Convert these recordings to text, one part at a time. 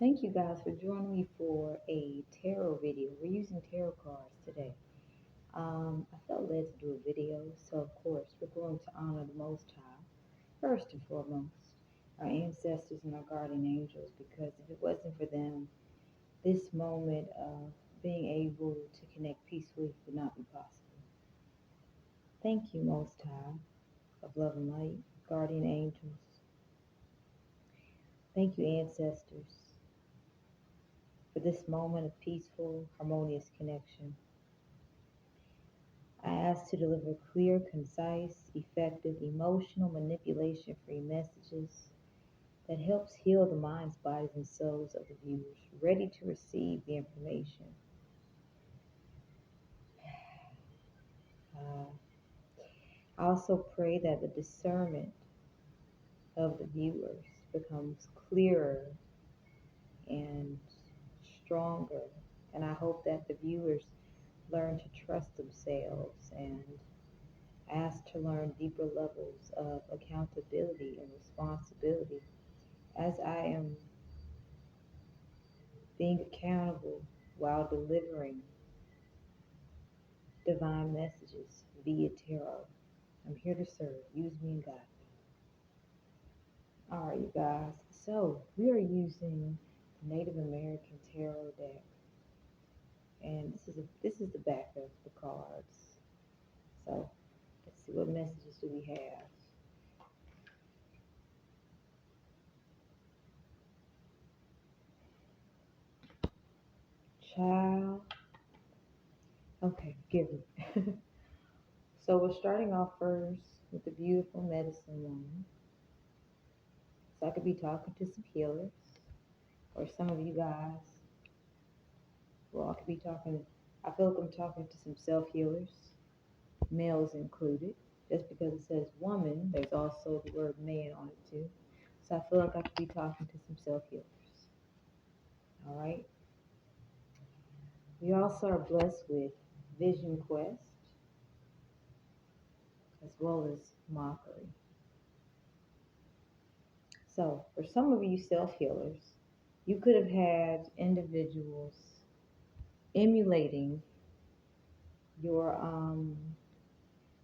Thank you guys for joining me for a tarot video. We're using tarot cards today. I felt led to do a video, so of course we're going to honor the Most High first and foremost, our ancestors and our guardian angels, because if it wasn't for them, this moment of being able to connect peacefully would not be possible. Thank you, Most High of love and light, guardian angels. Thank you, ancestors, for this moment of peaceful, harmonious connection. I ask to deliver clear, concise, effective, emotional, manipulation-free messages that helps heal the minds, bodies, and souls of the viewers ready to receive the information. Uh, I also pray that the discernment of the viewers becomes clearer and stronger. And I hope that the viewers learn to trust themselves and ask to learn deeper levels of accountability and responsibility as I am being accountable while delivering divine messages via tarot. I'm here to serve. Use me and guide me. All right, you guys. So we are using the Native American Tarot deck, and this is the back of the cards. So let's see, what messages do we have? Child. Okay, give me. So we're starting off first with the beautiful medicine woman. So I could be talking to some healers, or some of you guys. Well, I could be talking. I feel like I'm talking to some self healers, males included. Just because it says woman, there's also the word man on it too. So I feel like I could be talking to some self healers. All right. We also are blessed with vision quest as well as mockery. So for some of you self healers, you could have had individuals emulating your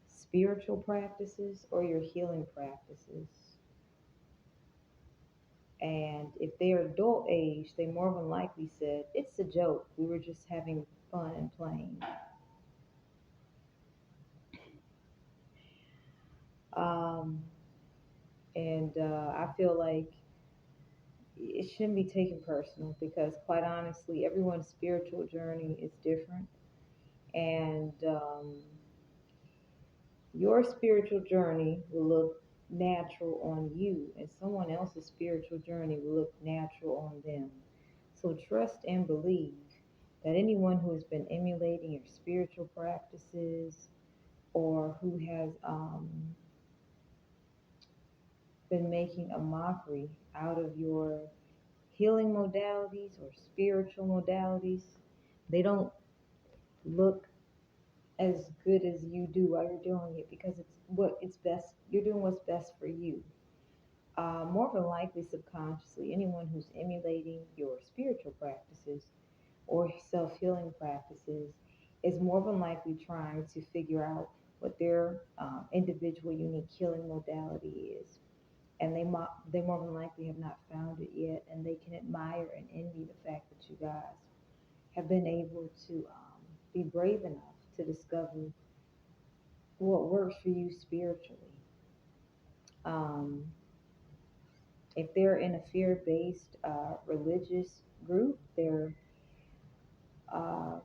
spiritual practices or your healing practices. And if they are adult age, they more than likely said, it's a joke. We were just having fun and playing. Um, and I feel like it shouldn't be taken personal because, quite honestly, everyone's spiritual journey is different. And your spiritual journey will look natural on you, and someone else's spiritual journey will look natural on them. So trust and believe that anyone who has been emulating your spiritual practices or who has been making a mockery out of your healing modalities or spiritual modalities, they don't look as good as you do while you're doing it because it's best. You're doing what's best for you. More than likely, subconsciously, anyone who's emulating your spiritual practices or self-healing practices is more than likely trying to figure out what their individual unique healing modality is. And they more than likely have not found it yet, and they can admire and envy the fact that you guys have been able to be brave enough to discover what works for you spiritually. Um, if they're in a fear-based religious group, uh,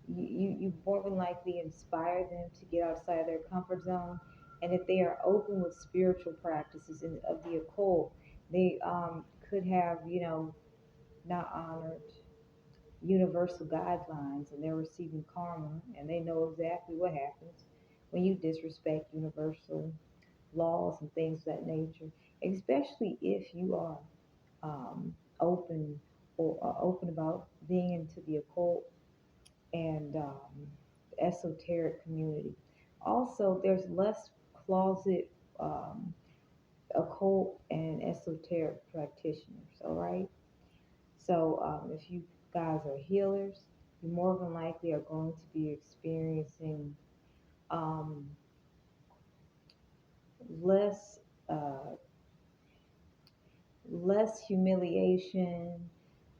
you more than likely inspire them to get outside their comfort zone. And if they are open with spiritual practices of the occult, they could have, not honored universal guidelines, and they're receiving karma, and they know exactly what happens when you disrespect universal laws and things of that nature, especially if you are open or open about being into the occult and the esoteric community. Also, there's less closet occult and esoteric practitioners. All right. So if you guys are healers, you more than likely are going to be experiencing um, less uh, less humiliation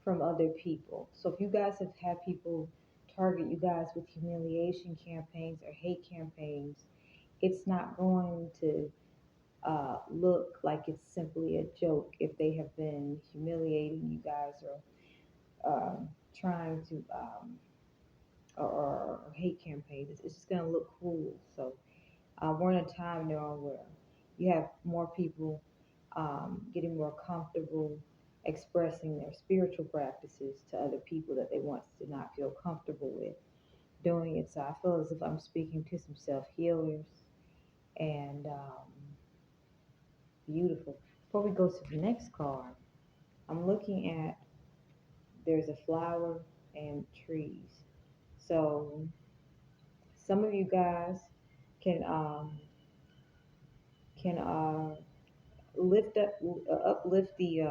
from other people. So if you guys have had people target you guys with humiliation campaigns or hate campaigns, it's not going to look like it's simply a joke if they have been humiliating you guys or trying to or hate campaigns. It's just going to look cruel. So we're in a time now where you have more people getting more comfortable expressing their spiritual practices to other people that they once did not feel comfortable with doing it. So I feel as if I'm speaking to some self healers and beautiful. Before we go to the next card, I'm looking at there's a flower and trees. So some of you guys can can lift up uplift the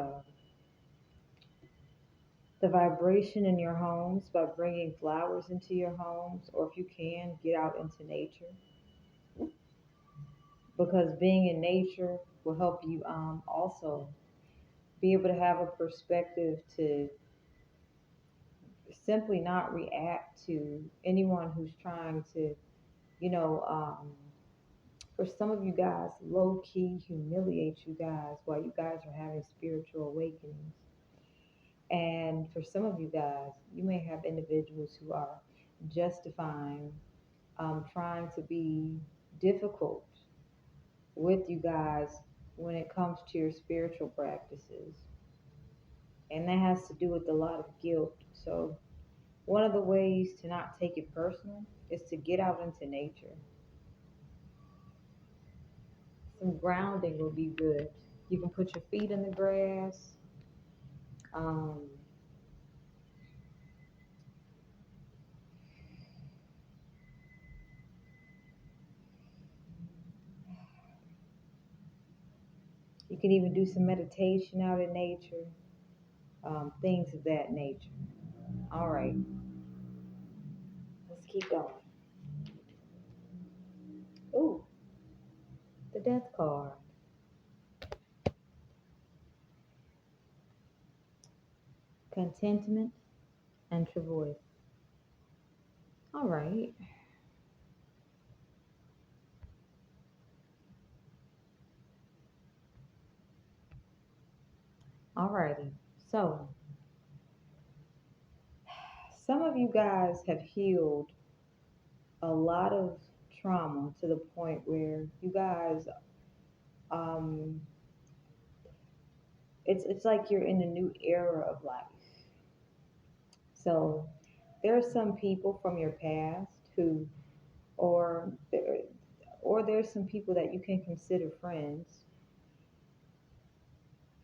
vibration in your homes by bringing flowers into your homes, or if you can, get out into nature because being in nature will help you also be able to have a perspective to simply not react to anyone who's trying to, you know, for some of you guys, low key humiliate you guys while you guys are having spiritual awakenings. And for some of you guys, you may have individuals who are justifying, trying to be difficult with you guys when it comes to your spiritual practices. And that has to do with a lot of guilt. So, one of the ways to not take it personal is to get out into nature. Some grounding will be good. You can put your feet in the grass. Um, you can even do some meditation out in nature, things of that nature. All right, let's keep going. Ooh, the death card. Contentment and travail. All right, all righty. So, some of you guys have healed a lot of trauma to the point where you guys, um, it's like you're in a new era of life. So, there are some people from your past who, or there, or there's some people that you can consider friends,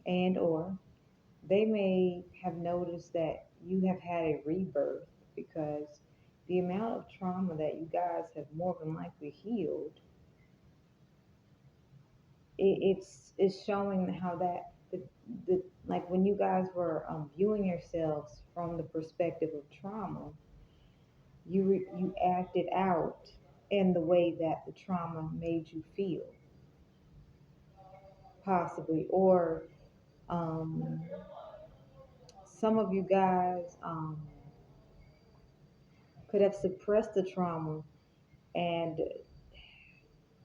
and or they may have noticed that you have had a rebirth because the amount of trauma that you guys have more than likely healed, it's showing how that the like when you guys were viewing yourselves from the perspective of trauma, you acted out in the way that the trauma made you feel, possibly, or um, some of you guys could have suppressed the trauma. And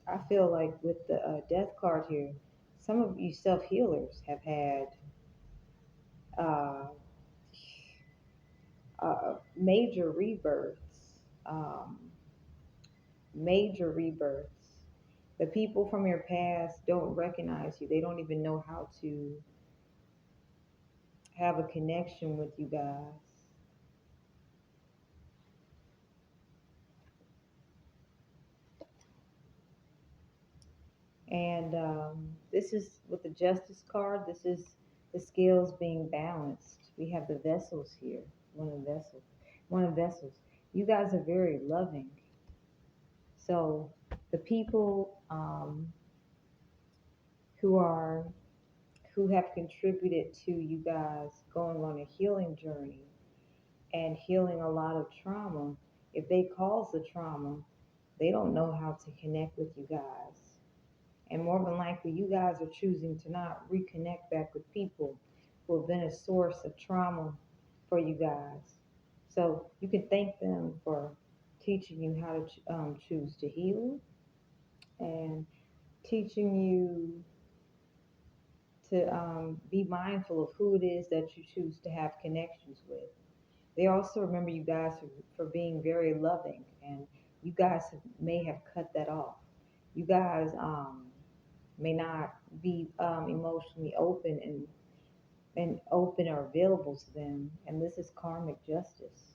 I feel like with the death card here, some of you self healers have had uh, major rebirths. Major rebirths. The people from your past don't recognize you, they don't even know how to have a connection with you guys. And this is with the justice card, this is the scales being balanced. We have the vessels here, one of the vessels, one of the vessels. You guys are very loving. So the people who are who have contributed to you guys going on a healing journey and healing a lot of trauma, if they cause the trauma, they don't know how to connect with you guys. And more than likely, you guys are choosing to not reconnect back with people who have been a source of trauma for you guys. So you can thank them for teaching you how to choose to heal and teaching you to be mindful of who it is that you choose to have connections with. They also remember you guys for being very loving, and you guys may have cut that off. You guys may not be emotionally open and open or available to them, and this is karmic justice.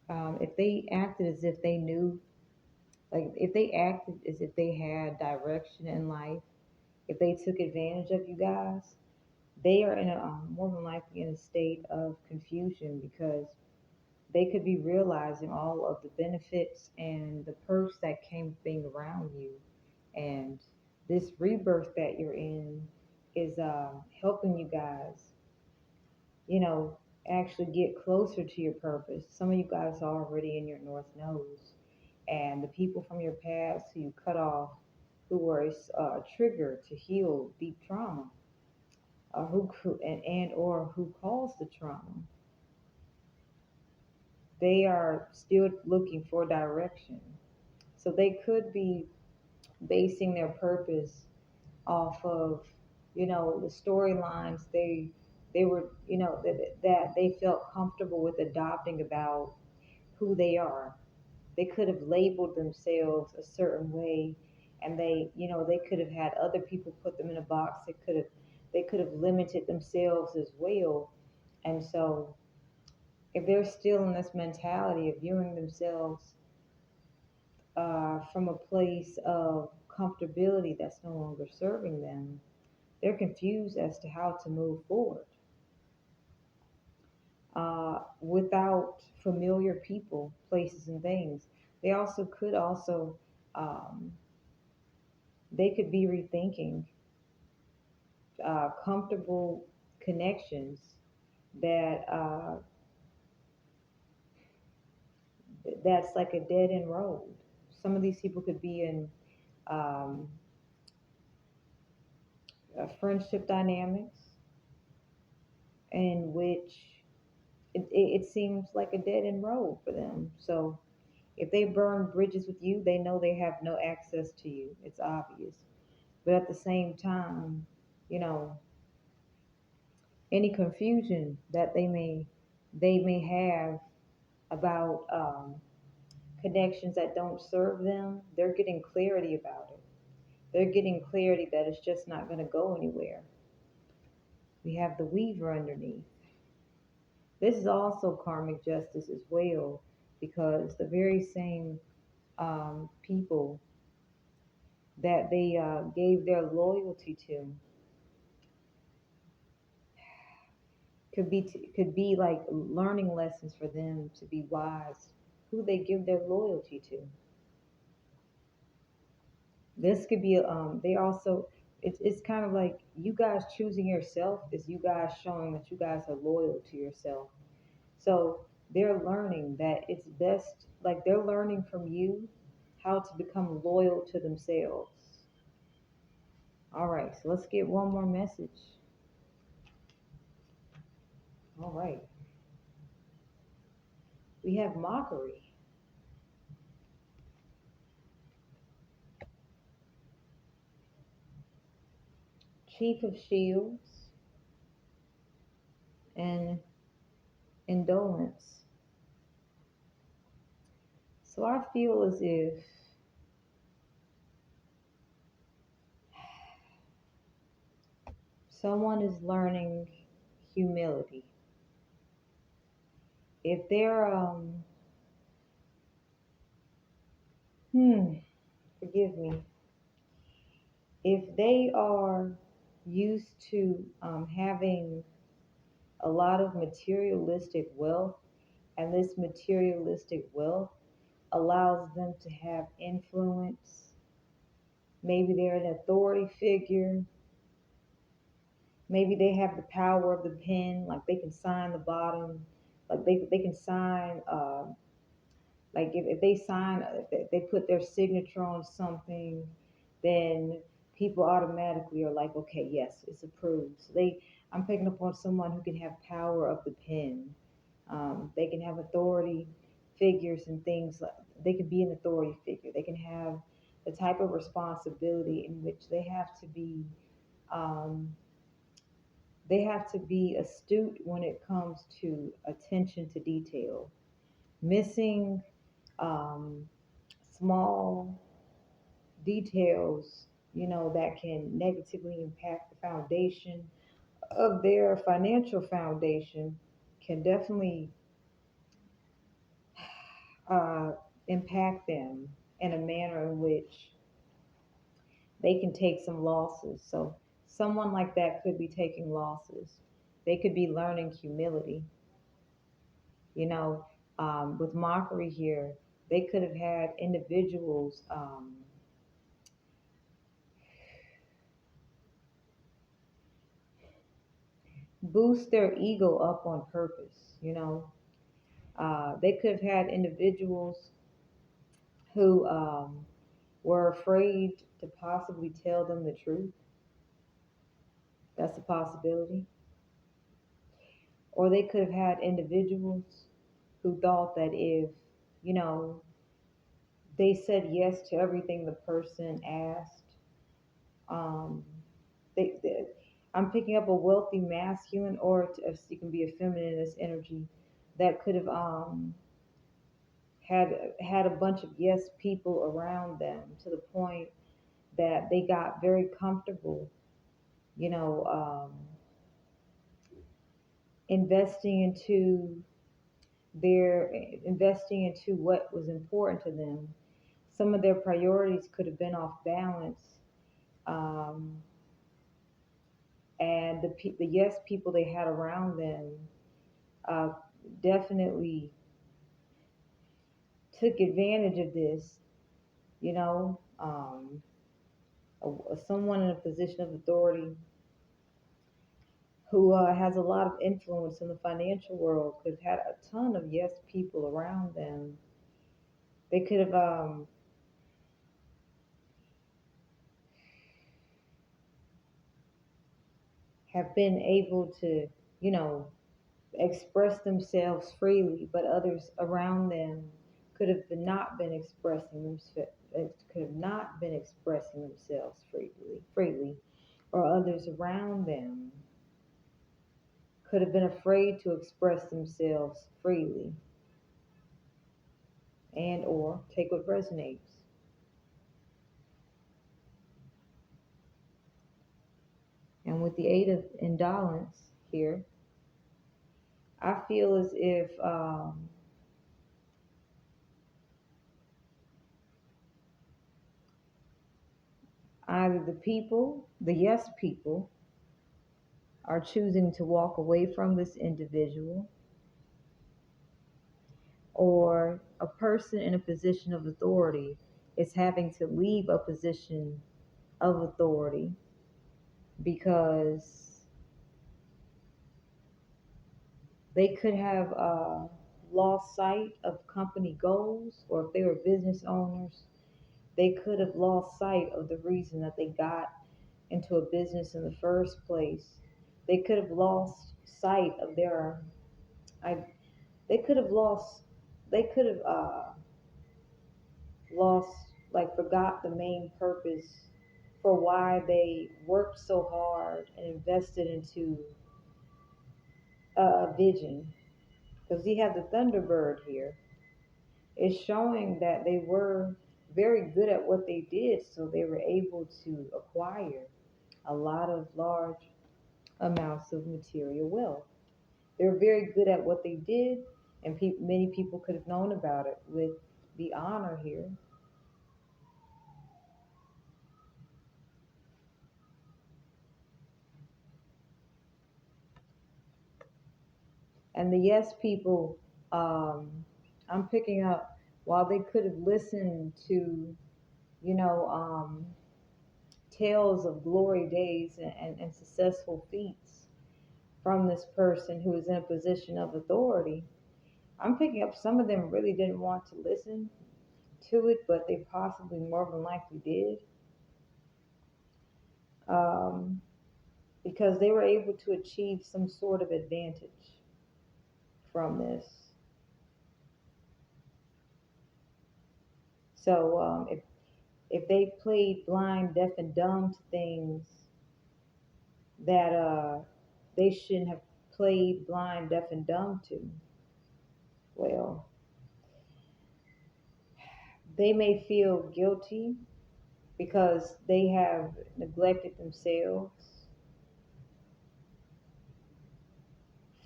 If they acted as if they knew, like if they acted as if they had direction in life, if they took advantage of you guys, they are in a more than likely in a state of confusion because they could be realizing all of the benefits and the perks that came with being around you. And this rebirth that you're in is helping you guys, you know, actually get closer to your purpose. Some of you guys are already in your North Nodes, and the people from your past who you cut off, who were a trigger to heal deep trauma, and or who caused the trauma, they are still looking for direction. So they could be basing their purpose off of, the storylines they were, that they felt comfortable with adopting about who they are. They could have labeled themselves a certain way, and they could have had other people put them in a box. They could have limited themselves as well. And so if they're still in this mentality of viewing themselves from a place of comfortability that's no longer serving them, they're confused as to how to move forward without familiar people, places, and things. They also could also um, they could be rethinking comfortable connections that that's like a dead end road. Some of these people could be in um, friendship dynamics in which it seems like a dead end road for them. So if they burn bridges with you, they know they have no access to you. It's obvious. But at the same time, you know, any confusion that they may have about connections that don't serve them, they're getting clarity about it. They're getting clarity that it's just not going to go anywhere. We have the weaver underneath. This is also karmic justice as well, because the very same people that they gave their loyalty to could be like learning lessons for them to be wise. Who they give their loyalty to. This could be they also it's kind of like you guys choosing yourself is you guys showing that you guys are loyal to yourself. So they're learning that it's best, like they're learning from you how to become loyal to themselves. All right, so let's get one more message. All right, we have mockery, chief of shields, and indolence. So I feel as if someone is learning humility. If they're forgive me, if they are used to having a lot of materialistic wealth, and this materialistic wealth allows them to have influence Maybe they're an authority figure. Maybe they have the power of the pen, like they can sign the bottom, like they can sign, like if they sign, if they put their signature on something, then people automatically are like, okay, yes, it's approved. So I'm picking up on someone who can have power of the pen. They can have authority figures and things. They can be an authority figure. They can have the type of responsibility in which um, they have to be astute when it comes to attention to detail. Missing um, small details, that can negatively impact the foundation of their financial foundation can definitely uh, impact them in a manner in which they can take some losses. So, someone like that could be taking losses. They could be learning humility. You know, with mockery here, they could have had individuals boost their ego up on purpose. They could have had individuals who were afraid to possibly tell them the truth. That's a possibility. Or they could have had individuals who thought that if, you know, they said yes to everything the person asked, um, they I'm picking up a wealthy masculine, or if you can be a feminist energy that could have had a bunch of yes people around them to the point that they got very comfortable, you know, investing into their investing into what was important to them. Some of their priorities could have been off balance, um, and the yes people they had around them uh, definitely took advantage of this. You know, someone in a position of authority who has a lot of influence in the financial world could have had a ton of yes people around them. They could have been able to, you know, express themselves freely, but others around them not been expressing themselves. Could have not been expressing themselves freely, or others around them could have been afraid to express themselves freely, and or take what resonates. And with the eight of indolence here, I feel as if either the yes people, are choosing to walk away from this individual, or a person in a position of authority is having to leave a position of authority because they could have lost sight of company goals, or if they were business owners, they could have lost sight of the reason that they got into a business in the first place. They could have lost sight of I, they could have lost, they could have lost, like forgot the main purpose for why they worked so hard and invested into a vision. Because we have the Thunderbird here. It's showing that they were very good at what they did, so they were able to acquire a lot of large amounts of material wealth. They were very good at what they did, and many people could have known about it with the honor here. And the yes people, I'm picking up, while they could have listened to, you know, tales of glory days and successful feats from this person who is in a position of authority. I'm picking up some of them really didn't want to listen to it, but they possibly more than likely did, um, because they were able to achieve some sort of advantage from this. So if they played blind, deaf, and dumb to things that they shouldn't have played blind, deaf, and dumb to, well, they may feel guilty because they have neglected themselves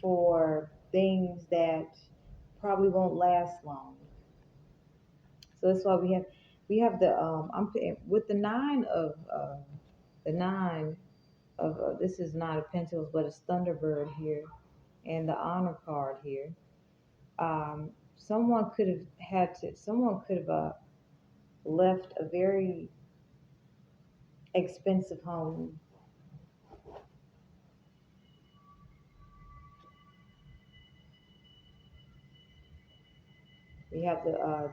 for things that probably won't last long. So that's why we have the with the nine of this is not a pentacles but it's Thunderbird here and the honor card here. Someone could have left a very expensive home. We have the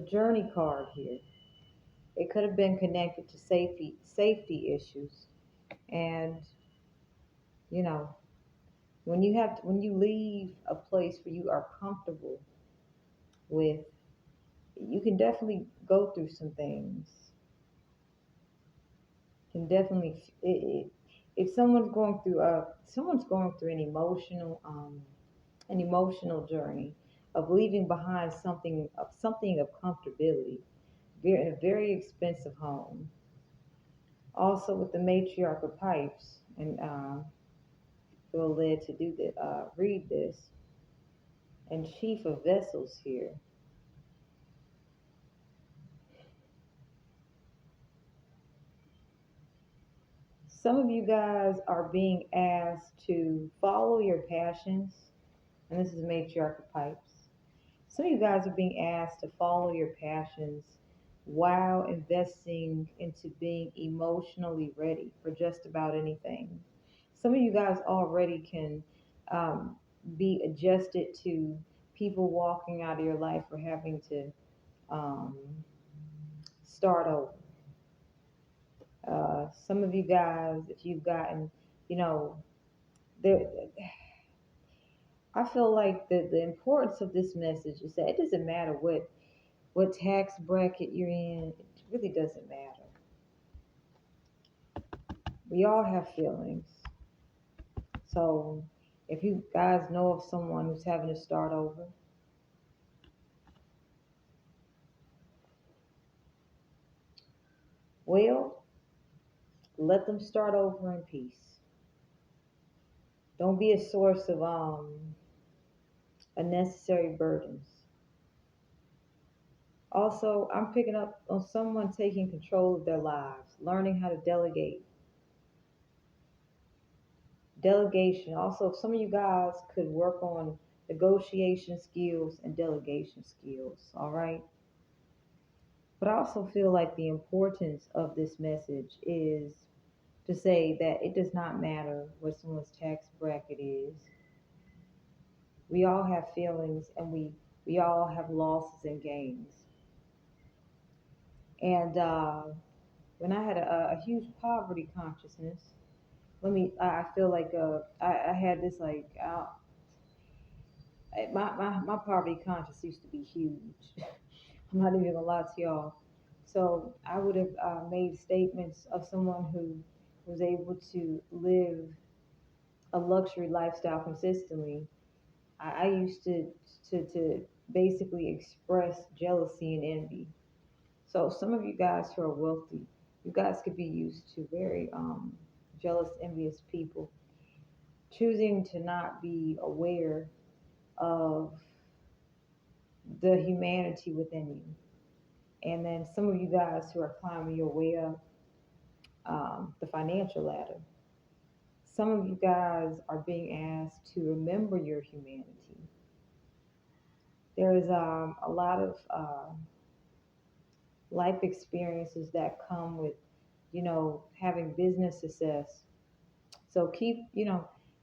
journey card here. It could have been connected to safety issues, and you know when you leave a place where you are comfortable with, you can definitely go through some things. Can definitely if someone's going through an emotional journey of leaving behind something of comfortability, a very expensive home. Also with the matriarch of pipes, and feel led to read this, and chief of vessels here. Some of you guys are being asked to follow your passions, and this is matriarch of pipes. Some of you guys are being asked to follow your passions while investing into being emotionally ready for just about anything. Some of you guys already can um, be adjusted to people walking out of your life or having to um, start over. Some of you guys, if you've gotten, you know, there, I feel like the importance of this message is that it doesn't matter what tax bracket you're in. It really doesn't matter. We all have feelings. So if you guys know of someone who's having to start over, well, let them start over in peace. Don't be a source of unnecessary burdens. Also, I'm picking up on someone taking control of their lives, learning how to delegate. Delegation. Also, some of you guys could work on negotiation skills and delegation skills, all right? But I also feel like the importance of this message is to say that it does not matter what someone's tax bracket is. We all have feelings and we all have losses and gains. And when I had a huge poverty consciousness, I feel like I had this like, my poverty conscious used to be huge. I'm not even gonna lie to y'all. So I would have made statements of someone who was able to live a luxury lifestyle consistently. I used to basically express jealousy and envy. So some of you guys who are wealthy, you guys could be used to very jealous, envious people, choosing to not be aware of the humanity within you. And then some of you guys who are climbing your way up the financial ladder, some of you guys are being asked to remember your humanity. There is a lot of life experiences that come with, having business success. So keep,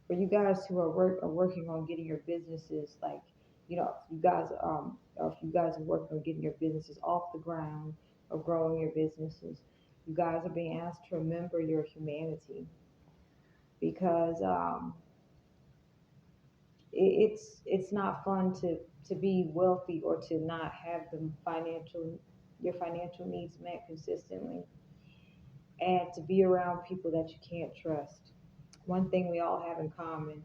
for you guys who are working on getting your businesses, like, you guys, or if you guys are working on getting your businesses off the ground or growing your businesses, you guys are being asked to remember your humanity, because it's not fun to be wealthy or to not have your financial needs met consistently, and to be around people that you can't trust. One thing we all have in common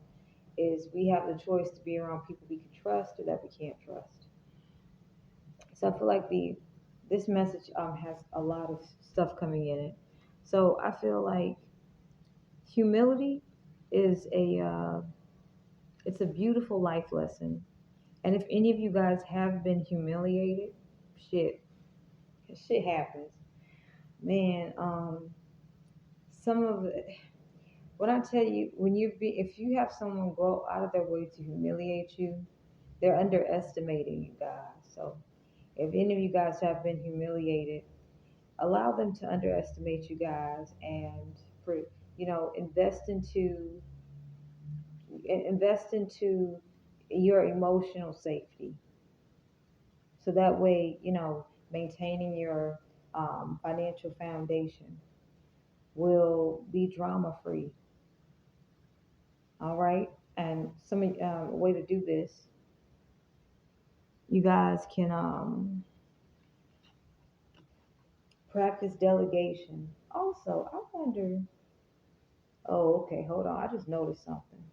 is we have the choice to be around people we can trust or that we can't trust. So I feel like the this message has a lot of stuff coming in it. So I feel like humility is it's a beautiful life lesson. And if any of you guys have been humiliated, shit, shit happens, man. Some of it, when I tell you, if you have someone go out of their way to humiliate you, they're underestimating you guys. So if any of you guys have been humiliated, allow them to underestimate you guys, and for invest into your emotional safety. So that way, maintaining your financial foundation will be drama free. All right. And a way to do this, you guys can practice delegation. Also, I wonder. Oh, okay. Hold on. I just noticed something.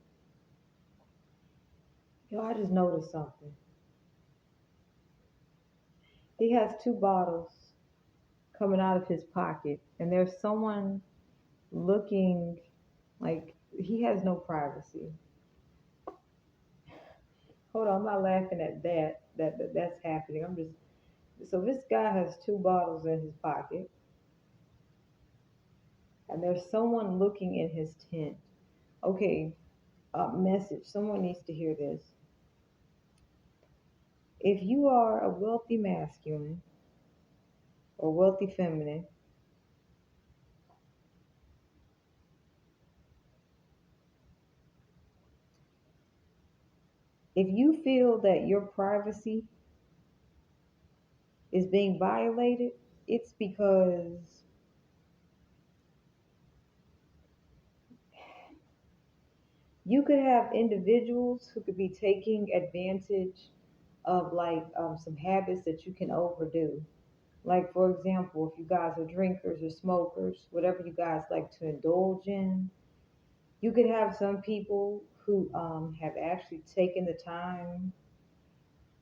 I just noticed something. He has two bottles coming out of his pocket, and there's someone looking like he has no privacy. Hold on, I'm not laughing at that's happening. I'm just so this guy has two bottles in his pocket, and there's someone looking in his tent. Okay, message. Someone needs to hear this. If you are a wealthy masculine or wealthy feminine, if you feel that your privacy is being violated, it's because you could have individuals who could be taking advantage of, like, some habits that you can overdo. Like, for example, if you guys are drinkers or smokers, whatever you guys like to indulge in, you could have some people who have actually taken the time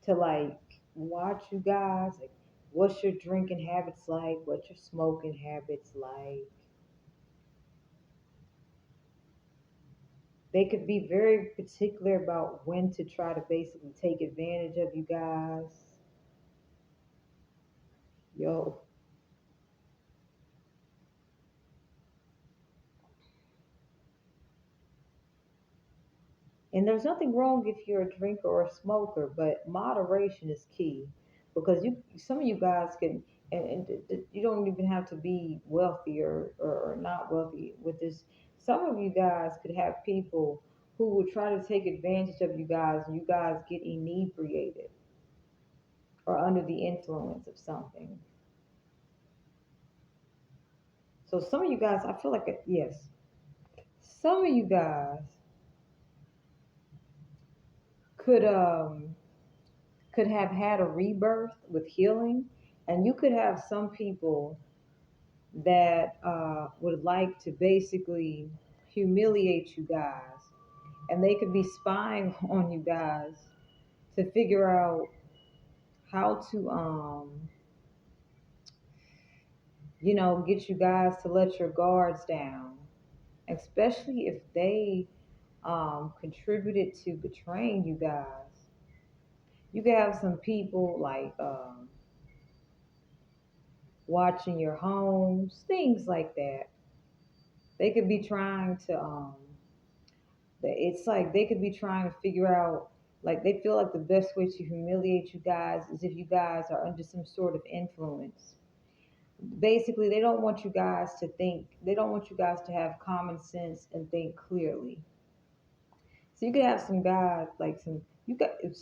to, like, watch you guys, like, what's your drinking habits like, what's your smoking habits like. They could be very particular about when to try to basically take advantage of you guys. Yo, and there's nothing wrong if you're a drinker or a smoker, but moderation is key, because some of you guys can, and you don't even have to be wealthy or not wealthy with this. Some of you guys could have people who would try to take advantage of you guys, and you guys get inebriated or under the influence of something. So some of you guys, I feel like, yes, some of you guys could could have had a rebirth with healing, and you could have some people that would like to basically humiliate you guys, and they could be spying on you guys to figure out how to get you guys to let your guards down, especially if they contributed to betraying you guys. You could have some people like watching your homes, things like that. They could be trying to it's like they could be trying to figure out, like, they feel like the best way to humiliate you guys is if you guys are under some sort of influence. basically they don't want you guys to think, they don't want you guys to have common sense and think clearly. So you could have some guys, like some, you got, it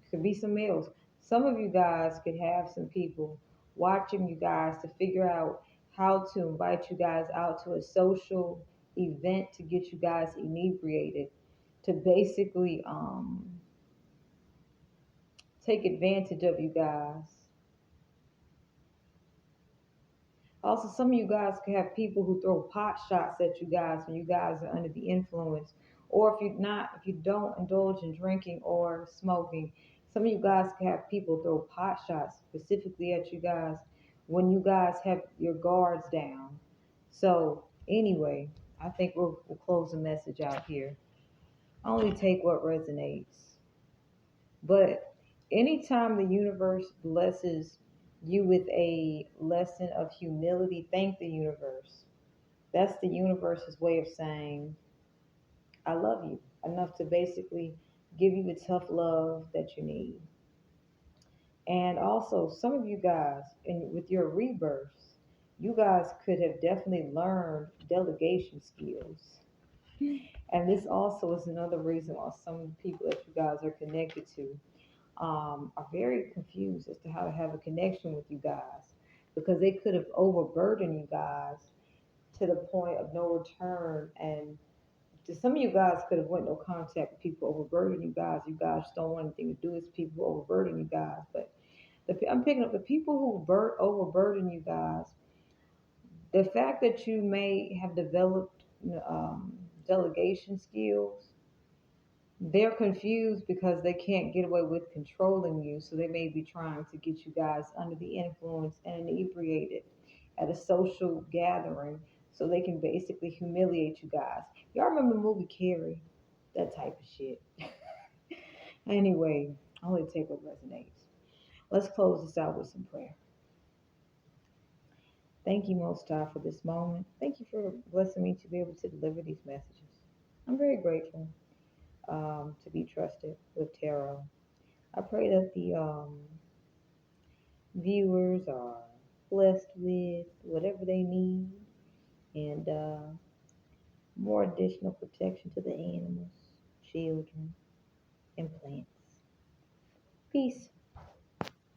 could be some males. Some of you guys could have some people watching you guys to figure out how to invite you guys out to a social event to get you guys inebriated, to basically take advantage of you guys. Also, some of you guys can have people who throw pot shots at you guys when you guys are under the influence. Or if you don't indulge in drinking or smoking, some of you guys can have people throw pot shots specifically at you guys when you guys have your guards down. So, anyway, I think we'll close the message out here. Only take what resonates. But anytime the universe blesses you with a lesson of humility, thank the universe. That's the universe's way of saying, I love you, enough to basically give you the tough love that you need. And also, some of you guys, with your rebirths, you guys could have definitely learned delegation skills. And this also is another reason why some people that you guys are connected to are very confused as to how to have a connection with you guys, because they could have overburdened you guys to the point of no return. And to some of you guys could have went no contact with people overburden you guys. You guys just don't want anything to do with people who overburden you guys. But I'm picking up the people who overburden you guys. The fact that you may have developed delegation skills, they're confused because they can't get away with controlling you. So they may be trying to get you guys under the influence and inebriated at a social gathering so they can basically humiliate you guys. Y'all remember the movie Carrie? That type of shit. Anyway, I only take what resonates. Let's close this out with some prayer. Thank you, Most High, for this moment. Thank you for blessing me to be able to deliver these messages. I'm very grateful to be trusted with tarot. I pray that the viewers are blessed with whatever they need, and more additional protection to the animals, children, and plants. Peace.